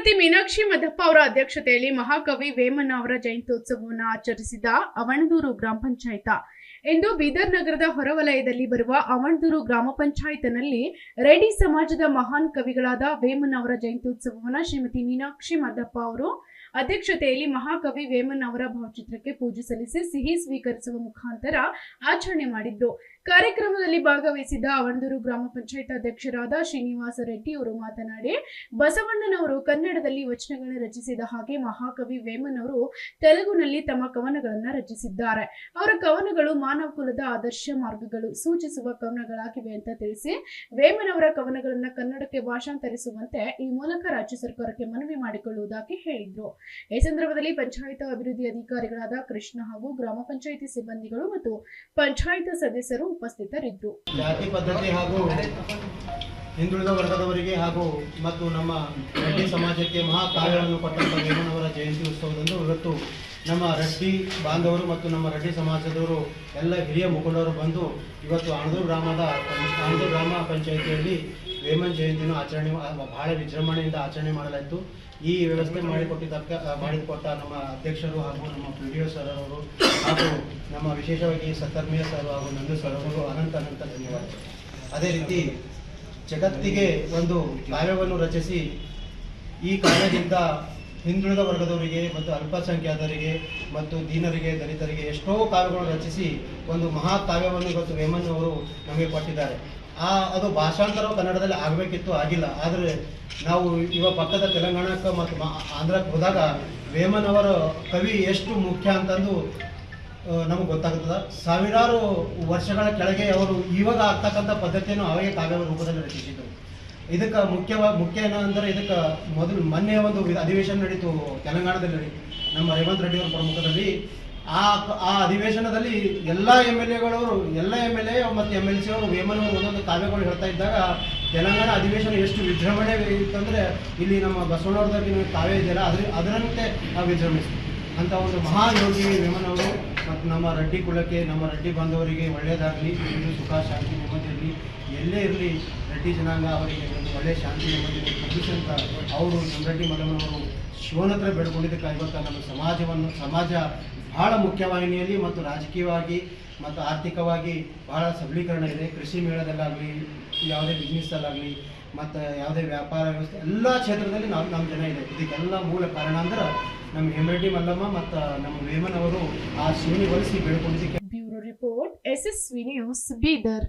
ಶ್ರೀಮತಿ ಮೀನಾಕ್ಷಿ ಮದಪ್ಪ ಅವರ ಅಧ್ಯಕ್ಷತೆಯಲ್ಲಿ ಮಹಾಕವಿ ವೇಮನ ಅವರ ಜಯಂತ್ಯೋತ್ಸವವನ್ನು ಆಚರಿಸಿದ ಅವಣದೂರು ಗ್ರಾಮ ಪಂಚಾಯತ್ ಇಂದು ಬೀದರ್ ನಗರದ ಹೊರವಲಯದಲ್ಲಿ ಬರುವ ಅವಣದೂರು ಗ್ರಾಮ ಪಂಚಾಯತ್ನಲ್ಲಿ ರೆಡ್ಡಿ ಸಮಾಜದ ಮಹಾನ್ ಕವಿಗಳಾದ ವೇಮನ ಅವರ ಜಯಂತ್ಯೋತ್ಸವವನ್ನು ಶ್ರೀಮತಿ ಮೀನಾಕ್ಷಿ ಮದಪ್ಪ ಅವರು ಅಧ್ಯಕ್ಷತೆಯಲ್ಲಿ ಮಹಾಕವಿ ವೇಮನ್ ಅವರ ಭಾವಚಿತ್ರಕ್ಕೆ ಪೂಜೆ ಸಲ್ಲಿಸಿ ಸಿಹಿ ಸ್ವೀಕರಿಸುವ ಮುಖಾಂತರ ಆಚರಣೆ ಮಾಡಿದ್ರು. ಕಾರ್ಯಕ್ರಮದಲ್ಲಿ ಭಾಗವಹಿಸಿದ್ದ ಅವಣದೂರು ಗ್ರಾಮ ಪಂಚಾಯತ್ ಅಧ್ಯಕ್ಷರಾದ ಶ್ರೀನಿವಾಸ ರೆಡ್ಡಿ ಅವರು ಮಾತನಾಡಿ, ಬಸವಣ್ಣನವರು ಕನ್ನಡದಲ್ಲಿ ವಚನಗಳನ್ನು ರಚಿಸಿದ ಹಾಗೆ ಮಹಾಕವಿ ವೇಮನ್ ಅವರು ತೆಲುಗುನಲ್ಲಿ ತಮ್ಮ ಕವನಗಳನ್ನು ರಚಿಸಿದ್ದಾರೆ. ಅವರ ಕವನಗಳು ಮಾನವ ಕುಲದ ಆದರ್ಶ ಮಾರ್ಗಗಳು ಸೂಚಿಸುವ ಕವನಗಳಾಗಿವೆ ಅಂತ ತಿಳಿಸಿ, ವೇಮನ್ ಅವರ ಕವನಗಳನ್ನು ಕನ್ನಡಕ್ಕೆ ಭಾಷಾಂತರಿಸುವಂತೆ ಈ ಮೂಲಕ ರಾಜ್ಯ ಸರ್ಕಾರಕ್ಕೆ ಮನವಿ ಮಾಡಿಕೊಳ್ಳುವುದಾಗಿ ಹೇಳಿದ್ರು. ಈ ಸಂದರ್ಭದಲ್ಲಿ ಪಂಚಾಯತ್ ಅಭಿವೃದ್ಧಿ ಅಧಿಕಾರಿಗಳಾದ ಕೃಷ್ಣ ಹಾಗೂ ಗ್ರಾಮ ಪಂಚಾಯಿತಿ ಸಿಬ್ಬಂದಿಗಳು ಮತ್ತು ಪಂಚಾಯತ್ ಸದಸ್ಯರು ಉಪಸ್ಥಿತರಿದ್ದರು. ಜಾತಿ ಪದ್ಧತಿ ಹಾಗೂ ಹಿಂದುಳಿದ ವರ್ಗದವರಿಗೆ ಹಾಗೂ ಮತ್ತು ನಮ್ಮ ರೆಡ್ಡಿ ಸಮಾಜಕ್ಕೆ ಮಹಾಕಾವ್ಯವನ್ನು ಕೊಟ್ಟಂತ ವೇಮನವರ ಜಯಂತಿ ಉತ್ಸವದಂದು ಇವತ್ತು ನಮ್ಮ ರೆಡ್ಡಿ ಬಾಂಧವರು ಮತ್ತು ನಮ್ಮ ರೆಡ್ಡಿ ಸಮಾಜದವರು ಎಲ್ಲ ಹಿರಿಯ ಮುಖಂಡರು ಬಂದು ಇವತ್ತು ಅವಣದೂರು ಗ್ರಾಮ ಪಂಚಾಯಿತಿಯಲ್ಲಿ ವೇಮನ್ ಜಯಂತಿಯನ್ನು ಆಚರಣೆ ಬಹಳ ವಿಜೃಂಭಣೆಯಿಂದ ಆಚರಣೆ ಮಾಡಲಾಯಿತು. ಈ ವ್ಯವಸ್ಥೆ ಮಾಡಿಕೊಟ್ಟ ನಮ್ಮ ಅಧ್ಯಕ್ಷರು ಹಾಗೂ ನಮ್ಮ PDO ಸರ್ ಅವರು ಹಾಗೂ ನಮ್ಮ ವಿಶೇಷವಾಗಿ ಸತ್ತರ್ಮಿಯ ಸರ್ ಹಾಗೂ ನಂದು ಸರ್ ಅವರು ಅನಂತ ಧನ್ಯವಾದಗಳು. ಅದೇ ರೀತಿ ಜಗತ್ತಿಗೆ ಒಂದು ಕಾವ್ಯವನ್ನು ರಚಿಸಿ ಈ ಕಾವ್ಯದಿಂದ ಹಿಂದುಳಿದ ವರ್ಗದವರಿಗೆ ಮತ್ತು ಅಲ್ಪಸಂಖ್ಯಾತರಿಗೆ ಮತ್ತು ದೀನರಿಗೆ ದಲಿತರಿಗೆ ಎಷ್ಟೋ ಕಾವ್ಯಗಳನ್ನು ರಚಿಸಿ ಒಂದು ಮಹಾ ಕಾವ್ಯವನ್ನು ಇವತ್ತು ವೇಮನ್ ಅವರು ನಮಗೆ ಕೊಟ್ಟಿದ್ದಾರೆ. ಅದು ಭಾಷಾಂತರವು ಕನ್ನಡದಲ್ಲಿ ಆಗಬೇಕಿತ್ತು, ಆಗಿಲ್ಲ. ಆದರೆ ನಾವು ಇವಾಗ ಪಕ್ಕದ ತೆಲಂಗಾಣಕ್ಕೆ ಮತ್ತು ಆಂಧ್ರಕ್ಕೆ ಹೋದಾಗ ವೇಮನ್ ಅವರ ಕವಿ ಎಷ್ಟು ಮುಖ್ಯ ಅಂತಂದು ನಮಗೆ ಗೊತ್ತಾಗ್ತದೆ. ಸಾವಿರಾರು ವರ್ಷಗಳ ಕೆಳಗೆ ಅವರು ಇವಾಗ ಆಗ್ತಕ್ಕಂಥ ಪದ್ಧತಿಯನ್ನು ಅವಾಗೆ ಕಾವ್ಯ ರೂಪದಲ್ಲಿ ರಚಿಸಿದರು. ಇದಕ್ಕೆ ಮುಖ್ಯ ಏನಂದರೆ ಇದಕ್ಕೆ ಮೊನ್ನೆ ಒಂದು ಅಧಿವೇಶನ ನಡೀತು ತೆಲಂಗಾಣದಲ್ಲಿ ನಮ್ಮ ರೇವಂತ್ ರೆಡ್ಡಿ ಅವರ ಪ್ರಮುಖದಲ್ಲಿ. ಆ ಅಧಿವೇಶನದಲ್ಲಿ ಎಲ್ಲ MLA ಮತ್ತು MLC ಅವರು ವೇಮನ್ ಅವರು ಒಂದೊಂದು ಕಾವ್ಯಗಳು ಹೇಳ್ತಾ ಇದ್ದಾಗ ತೆಲಂಗಾಣ ಅಧಿವೇಶನ ಎಷ್ಟು ವಿಜೃಂಭಣೆ ಇತ್ತಂದರೆ ಇಲ್ಲಿ ನಮ್ಮ ಬಸವಣ್ಣವ್ರದಲ್ಲಿ ಕಾವ್ಯ ಇದೆಯಲ್ಲ ಅದರಂತೆ ನಾವು ವಿಜೃಂಭಿಸ್ತೀವಿ ಅಂತ ಒಂದು ಮಹಾಯೋಗಿ ವೇಮನ್ ಅವರು. ಮತ್ತು ನಮ್ಮ ರೆಡ್ಡಿ ಕುಲಕ್ಕೆ ನಮ್ಮ ರೆಡ್ಡಿ ಬಾಂಧವರಿಗೆ ಒಳ್ಳೆಯದಾಗಲಿ, ಇದು ಸುಖ ಶಾಂತಿ ನೆಮ್ಮದಿಯಲ್ಲಿ ಎಲ್ಲೇ ಇರಲಿ, ರೆಡ್ಡಿ ಜನಾಂಗ ಅವರಿಗೆ ಒಂದು ಒಳ್ಳೆಯ ಶಾಂತಿ ನೆಮ್ಮದಿ ಕಲಿಸಿ ಅಂತ ಅವರು ನಮ್ಮ ರೆಡ್ಡಿ ಮಲ್ಲಮ್ಮನವರು ಶಿವನ ಹತ್ರ ಬೇಡ್ಕೊಂಡಿದ್ದಕ್ಕೆ ಇವತ್ತು ನಮ್ಮ ಸಮಾಜ ಬಹಳ ಮುಖ್ಯವಾಹಿನಿಯಲ್ಲಿ ಮತ್ತು ರಾಜಕೀಯವಾಗಿ ಮತ್ತು ಆರ್ಥಿಕವಾಗಿ ಬಹಳ ಸಬಲೀಕರಣ ಇದೆ. ಕೃಷಿ ಮೇಳದಲ್ಲಾಗಲಿ, ಯಾವುದೇ ಬಿಸ್ನೆಸ್ಸಲ್ಲಾಗಲಿ ಮತ್ತು ಯಾವುದೇ ವ್ಯಾಪಾರ ವ್ಯವಸ್ಥೆ ಎಲ್ಲ ಕ್ಷೇತ್ರದಲ್ಲಿ ನಮ್ಮ ಜನ ಇದೆ. ಇದಕ್ಕೆಲ್ಲ ಮೂಲ ಕಾರಣ ಅಂದ್ರೆ ನಮ್ಮ ಹೆಮ್ಮೆಡ್ಡಿ ಮಲ್ಲಮ್ಮ ಮತ್ತು ನಮ್ಮ ವೇಮನ್ ಅವರು ಆ ಶಿವನಿಗೊಳಿಸಿ ಬೇಡ್ಕೊಂಡಿದ್ದಕ್ಕೆ. Bureau report SSV news Bidar.